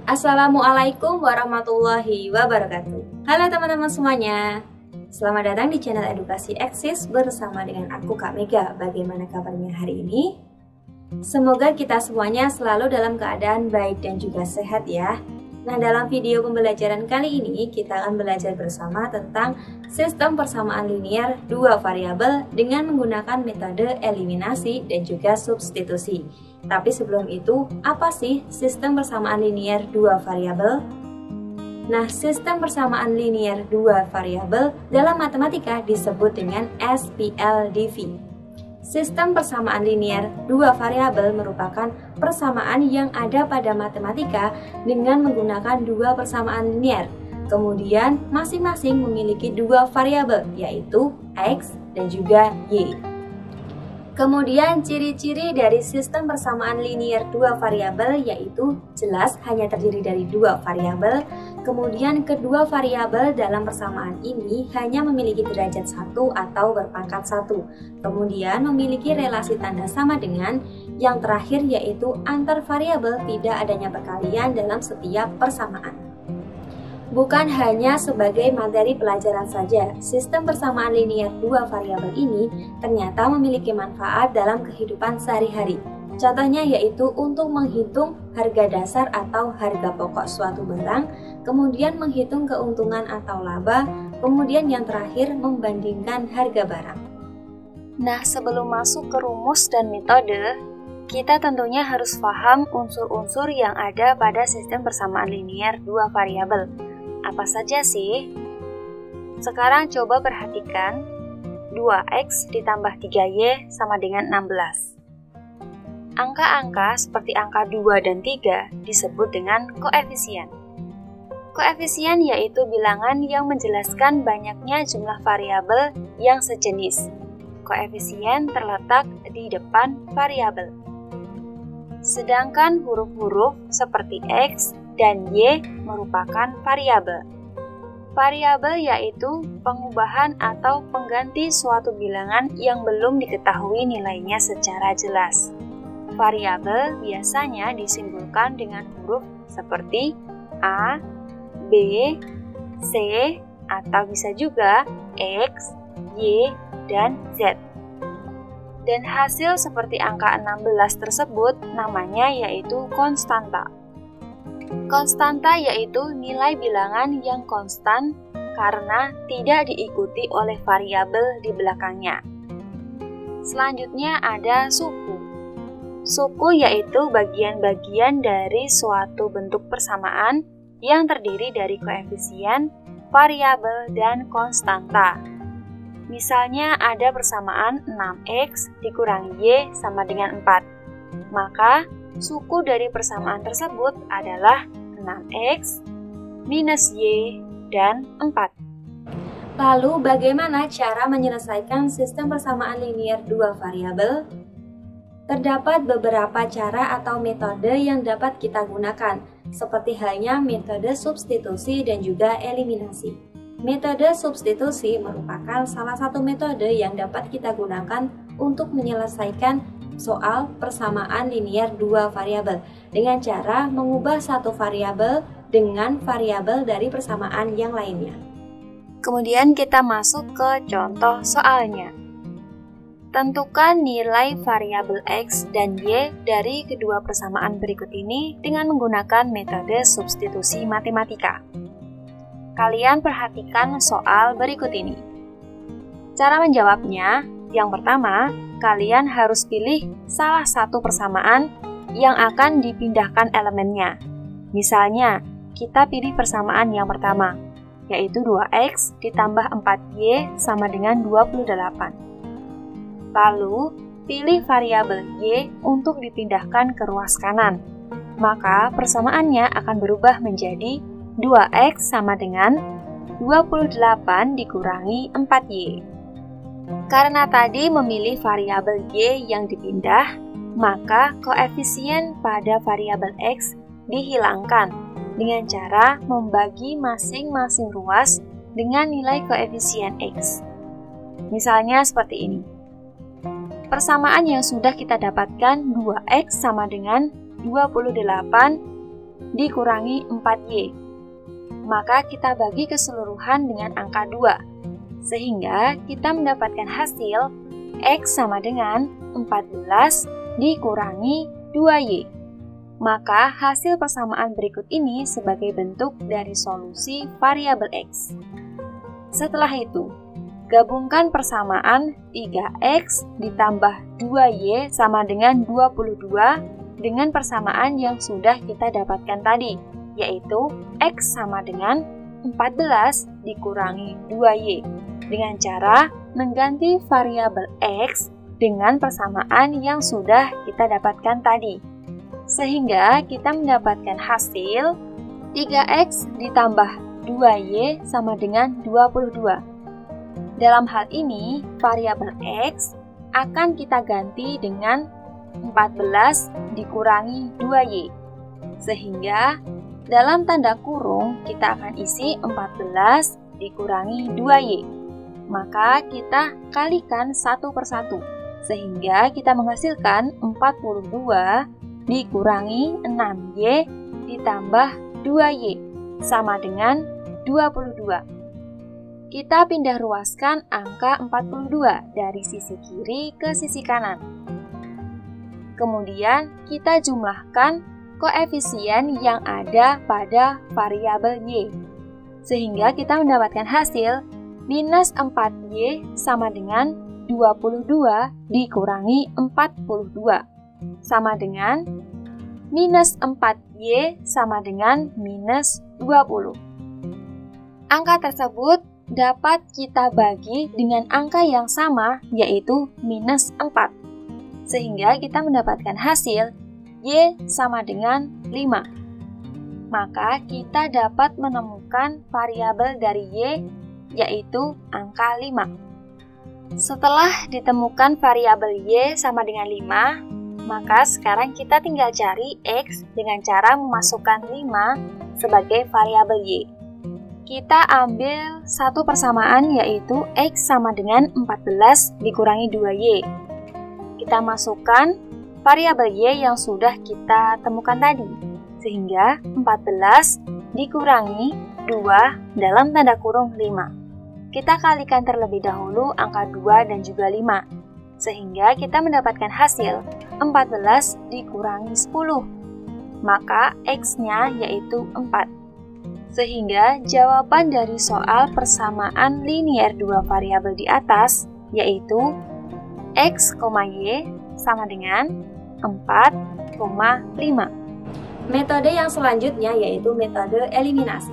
Assalamualaikum warahmatullahi wabarakatuh. Halo teman-teman semuanya. Selamat datang di channel Edukasi Eksis bersama dengan aku Kak Mega. Bagaimana kabarnya hari ini? Semoga kita semuanya selalu dalam keadaan baik dan juga sehat ya. Nah, dalam video pembelajaran kali ini kita akan belajar bersama tentang sistem persamaan linear dua variabel dengan menggunakan metode eliminasi dan juga substitusi. Tapi sebelum itu, apa sih sistem persamaan linear dua variabel? Nah, sistem persamaan linear dua variabel dalam matematika disebut dengan SPLDV. Sistem persamaan linear dua variabel merupakan persamaan yang ada pada matematika dengan menggunakan dua persamaan linear. Kemudian masing-masing memiliki dua variabel, yaitu X dan juga Y. Kemudian ciri-ciri dari sistem persamaan linear dua variabel yaitu jelas hanya terdiri dari dua variabel. Kemudian kedua variabel dalam persamaan ini hanya memiliki derajat 1 atau berpangkat 1. Kemudian memiliki relasi tanda sama dengan. Yang terakhir yaitu antar variabel tidak adanya perkalian dalam setiap persamaan. Bukan hanya sebagai materi pelajaran saja, sistem persamaan linear dua variabel ini ternyata memiliki manfaat dalam kehidupan sehari-hari. Contohnya yaitu untuk menghitung harga dasar atau harga pokok suatu barang, kemudian menghitung keuntungan atau laba, kemudian yang terakhir membandingkan harga barang. Nah, sebelum masuk ke rumus dan metode, kita tentunya harus paham unsur-unsur yang ada pada sistem persamaan linear dua variabel. Apa saja sih? Sekarang coba perhatikan, 2x ditambah 3y sama dengan 16. Angka-angka seperti angka 2 dan 3 disebut dengan koefisien. Koefisien yaitu bilangan yang menjelaskan banyaknya jumlah variabel yang sejenis. Koefisien terletak di depan variabel. Sedangkan huruf-huruf seperti x dan y merupakan variabel. Variabel yaitu pengubahan atau pengganti suatu bilangan yang belum diketahui nilainya secara jelas. Variabel biasanya disimbolkan dengan huruf seperti A, B, C, atau bisa juga X, Y, dan Z. Dan hasil seperti angka 16 tersebut namanya yaitu konstanta. Konstanta yaitu nilai bilangan yang konstan karena tidak diikuti oleh variabel di belakangnya. Selanjutnya ada suku. Suku yaitu bagian-bagian dari suatu bentuk persamaan yang terdiri dari koefisien, variabel, dan konstanta. Misalnya ada persamaan 6x dikurangi y sama dengan 4. Maka suku dari persamaan tersebut adalah 6x minus y dan 4. Lalu bagaimana cara menyelesaikan sistem persamaan linear dua variabel? Terdapat beberapa cara atau metode yang dapat kita gunakan, seperti halnya metode substitusi dan juga eliminasi. Metode substitusi merupakan salah satu metode yang dapat kita gunakan untuk menyelesaikan soal persamaan linear dua variabel dengan cara mengubah satu variabel dengan variabel dari persamaan yang lainnya. Kemudian kita masuk ke contoh soalnya. Tentukan nilai variabel x dan y dari kedua persamaan berikut ini dengan menggunakan metode substitusi matematika. Kalian perhatikan soal berikut ini. Cara menjawabnya, yang pertama, kalian harus pilih salah satu persamaan yang akan dipindahkan elemennya. Misalnya, kita pilih persamaan yang pertama, yaitu 2x ditambah 4y sama dengan 28. Lalu, pilih variabel y untuk dipindahkan ke ruas kanan. Maka, persamaannya akan berubah menjadi 2x sama dengan 28 dikurangi 4y. Karena tadi memilih variabel y yang dipindah, maka koefisien pada variabel x dihilangkan dengan cara membagi masing-masing ruas dengan nilai koefisien x. Misalnya seperti ini. Persamaan yang sudah kita dapatkan 2x sama dengan 28 dikurangi 4Y. Maka kita bagi keseluruhan dengan angka 2, sehingga kita mendapatkan hasil X sama dengan 14 dikurangi 2Y. Maka hasil persamaan berikut ini sebagai bentuk dari solusi variabel X. Setelah itu, gabungkan persamaan 3X ditambah 2Y sama dengan 22 dengan persamaan yang sudah kita dapatkan tadi, yaitu X sama dengan 14 dikurangi 2Y, dengan cara mengganti variabel X dengan persamaan yang sudah kita dapatkan tadi. Sehingga kita mendapatkan hasil 3X ditambah 2Y sama dengan 22. Dalam hal ini, variabel X akan kita ganti dengan 14 dikurangi 2Y. Sehingga dalam tanda kurung kita akan isi 14 dikurangi 2Y. Maka kita kalikan satu persatu, sehingga kita menghasilkan 42 dikurangi 6Y ditambah 2Y sama dengan 22. Kita pindah ruaskan angka 42 dari sisi kiri ke sisi kanan. Kemudian kita jumlahkan koefisien yang ada pada variabel Y, sehingga kita mendapatkan hasil minus 4Y sama dengan 22 dikurangi 42, sama dengan minus 4Y sama dengan minus 20. Angka tersebut dapat kita bagi dengan angka yang sama, yaitu minus 4. Sehingga kita mendapatkan hasil Y sama dengan 5. Maka kita dapat menemukan variabel dari Y, yaitu angka 5. Setelah ditemukan variabel Y sama dengan 5, maka sekarang kita tinggal cari X dengan cara memasukkan 5 sebagai variabel Y. Kita ambil satu persamaan, yaitu X sama dengan 14 dikurangi 2Y. Kita masukkan variabel Y yang sudah kita temukan tadi, sehingga 14 dikurangi 2 dalam tanda kurung 5. Kita kalikan terlebih dahulu angka 2 dan juga 5, sehingga kita mendapatkan hasil 14 dikurangi 10. Maka X-nya yaitu 4. Sehingga jawaban dari soal persamaan linier dua variabel di atas, yaitu X, Y sama dengan 4,5. Metode yang selanjutnya yaitu metode eliminasi.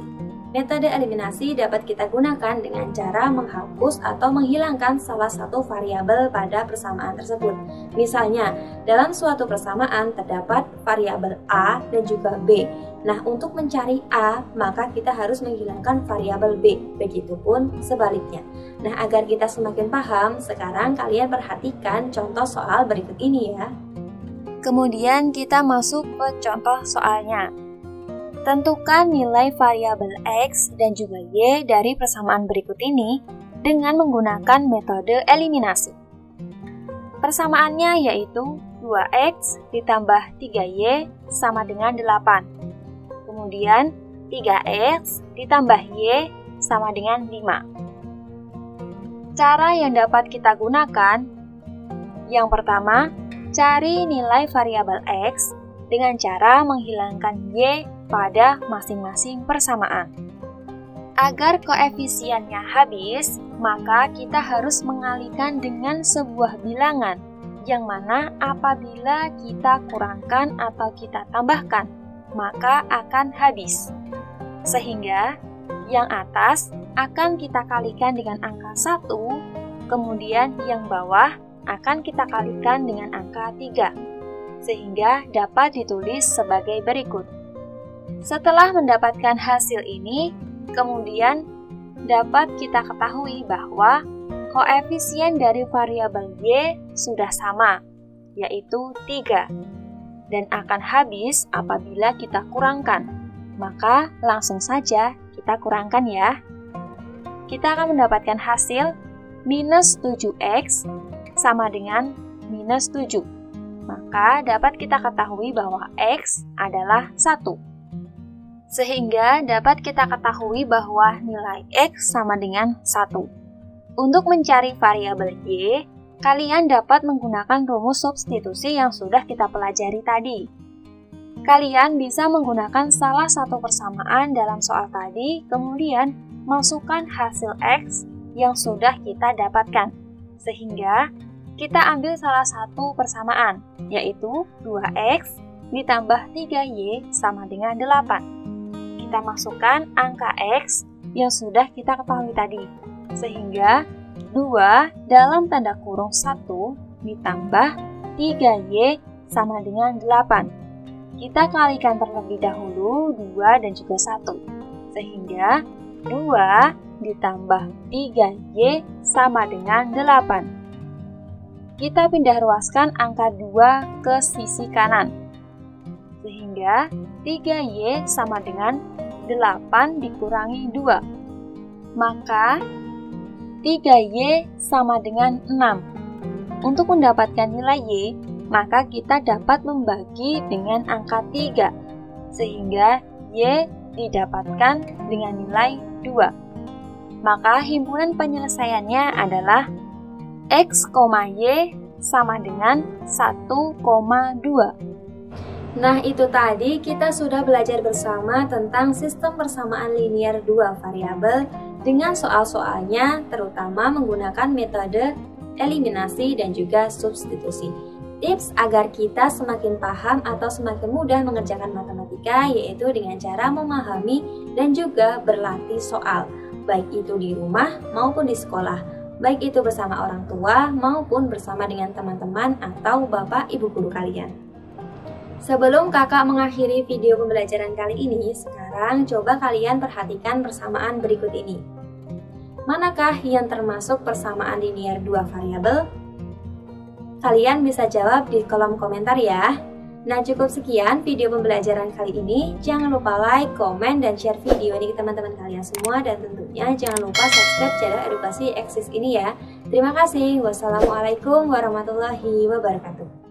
Metode eliminasi dapat kita gunakan dengan cara menghapus atau menghilangkan salah satu variabel pada persamaan tersebut. Misalnya, dalam suatu persamaan terdapat variabel A dan juga B. Nah, untuk mencari A, maka kita harus menghilangkan variabel B. Begitupun sebaliknya. Nah, agar kita semakin paham, sekarang kalian perhatikan contoh soal berikut ini ya. Kemudian kita masuk ke contoh soalnya. Tentukan nilai variabel X dan juga Y dari persamaan berikut ini dengan menggunakan metode eliminasi. Persamaannya yaitu 2X ditambah 3Y sama dengan 8. Kemudian 3X ditambah Y sama dengan 5. Cara yang dapat kita gunakan, yang pertama, cari nilai variabel X dengan cara menghilangkan Y pada masing-masing persamaan. Agar koefisiennya habis, maka kita harus mengalihkan dengan sebuah bilangan, yang mana apabila kita kurangkan atau kita tambahkan, maka akan habis. Sehingga yang atas akan kita kalikan dengan angka 1, kemudian yang bawah akan kita kalikan dengan angka 3, sehingga dapat ditulis sebagai berikut. Setelah mendapatkan hasil ini, kemudian dapat kita ketahui bahwa koefisien dari variabel Y sudah sama, yaitu 3, dan akan habis apabila kita kurangkan. Maka langsung saja kita kurangkan ya. Kita akan mendapatkan hasil minus 7X sama dengan minus 7. Maka dapat kita ketahui bahwa X adalah 1. sehingga dapat kita ketahui bahwa nilai X sama dengan 1. Untuk mencari variabel Y, kalian dapat menggunakan rumus substitusi yang sudah kita pelajari tadi. Kalian bisa menggunakan salah satu persamaan dalam soal tadi, kemudian masukkan hasil X yang sudah kita dapatkan. Sehingga kita ambil salah satu persamaan, yaitu 2X ditambah 3Y sama dengan 8. Kita masukkan angka X yang sudah kita ketahui tadi. Sehingga 2 dalam tanda kurung 1 ditambah 3Y sama dengan 8. Kita kalikan terlebih dahulu 2 dan juga 1. Sehingga 2 ditambah 3Y sama dengan 8. Kita pindah ruaskan angka 2 ke sisi kanan. Sehingga 3Y sama dengan 8 dikurangi 2. Maka 3Y sama dengan 6. Untuk mendapatkan nilai Y, maka kita dapat membagi dengan angka 3. Sehingga Y didapatkan dengan nilai 2. Maka himpunan penyelesaiannya adalah X, Y sama dengan 1,2. Nah, itu tadi kita sudah belajar bersama tentang sistem persamaan linear dua variabel dengan soal-soalnya, terutama menggunakan metode eliminasi dan juga substitusi. Tips agar kita semakin paham atau semakin mudah mengerjakan matematika yaitu dengan cara memahami dan juga berlatih soal, baik itu di rumah maupun di sekolah, baik itu bersama orang tua maupun bersama dengan teman-teman atau bapak ibu guru kalian. Sebelum kakak mengakhiri video pembelajaran kali ini, sekarang coba kalian perhatikan persamaan berikut ini. Manakah yang termasuk persamaan linear dua variabel? Kalian bisa jawab di kolom komentar ya. Nah, cukup sekian video pembelajaran kali ini. Jangan lupa like, komen, dan share video ini ke teman-teman kalian semua. Dan tentunya jangan lupa subscribe channel Edukasi Eksis ini ya. Terima kasih. Wassalamualaikum warahmatullahi wabarakatuh.